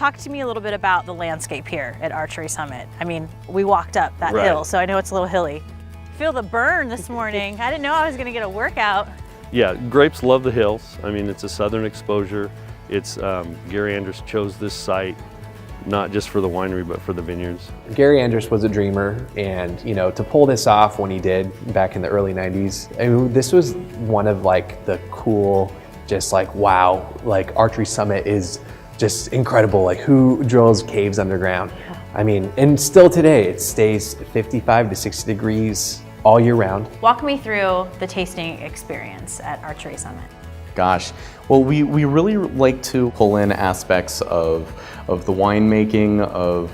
Talk to me a little bit about the landscape here at Archery Summit. I mean, we walked up that Right. hill, so I know it's a little hilly. Feel the burn this morning. I didn't know I was gonna get a workout. Yeah, grapes love the hills. I mean, it's a southern exposure. It's Gary Andrus chose this site not just for the winery, but for the vineyards. Gary Andrus was a dreamer, and to pull this off when he did back in the early 90s, I mean, this was one of like the cool, just like, wow, like Archery Summit is just incredible. Like, who drills caves underground? I mean, and still today, it stays 55 to 60 degrees all year round. Walk me through the tasting experience at Archery Summit. Gosh, well, we really like to pull in aspects of the winemaking, of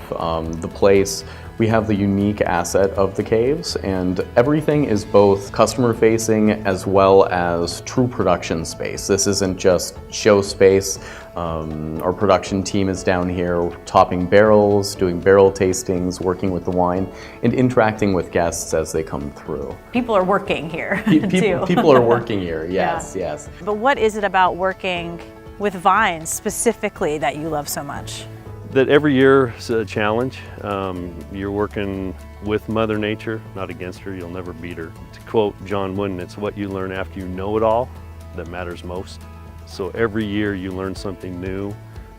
the place. We have the unique asset of the caves, and everything is both customer facing as well as true production space. This isn't just show space. Our production team is down here topping barrels, doing barrel tastings, working with the wine, and interacting with guests as they come through. People are working here too. People are working here, yes, Yeah. yes. But what is it about working with vines specifically that you love so much? That every year is a challenge. You're working with Mother Nature, not against her. You'll never beat her. To quote John Wooden, it's what you learn after you know it all that matters most. So every year you learn something new,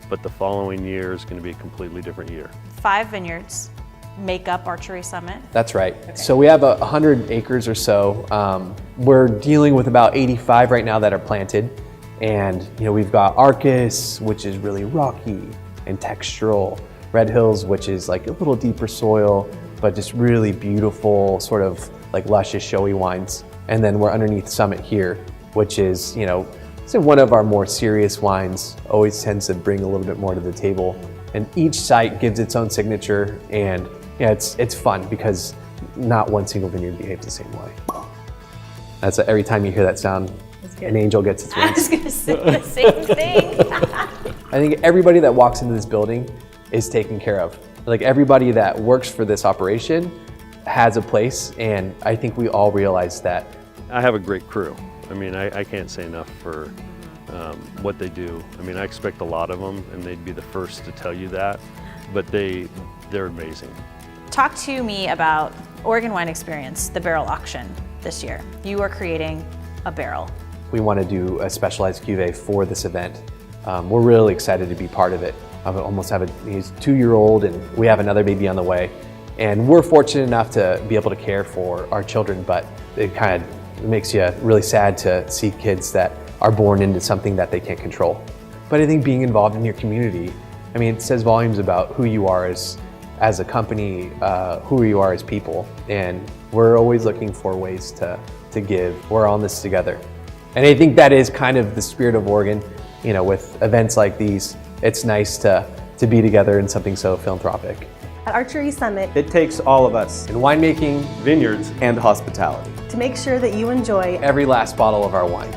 but the following year is going to be a completely different year. 5 vineyards make up Archery Summit. That's right. So we have 100 acres or so. We're dealing with about 85 right now that are planted. And we've got Arcus, which is really rocky and textural. Red Hills, which is like a little deeper soil, but just really beautiful, sort of like luscious, showy wines. And then we're underneath Summit here, which is, so one of our more serious wines, always tends to bring a little bit more to the table. And each site gives its own signature, and it's fun because not one single vineyard behaves the same way. That's every time you hear that sound, an angel gets its wings. I was gonna say the same thing. I think everybody that walks into this building is taken care of. Like, everybody that works for this operation has a place, and I think we all realize that. I have a great crew. I mean, I can't say enough for what they do. I mean, I expect a lot of them, and they'd be the first to tell you that, but they're amazing. Talk to me about Oregon Wine Experience, the barrel auction this year. You are creating a barrel. We want to do a specialized cuvee for this event. We're really excited to be part of it. I almost have he's 2-year-old, and we have another baby on the way. And we're fortunate enough to be able to care for our children, but it kind of makes you really sad to see kids that are born into something that they can't control. But I think being involved in your community, I mean, it says volumes about who you are as a company, who you are as people. And we're always looking for ways to give. We're on this together. And I think that is kind of the spirit of Oregon. With events like these, it's nice to be together in something so philanthropic. At Archery Summit, It takes all of us In winemaking, Vineyards And hospitality. to make sure that you enjoy every last bottle of our wine.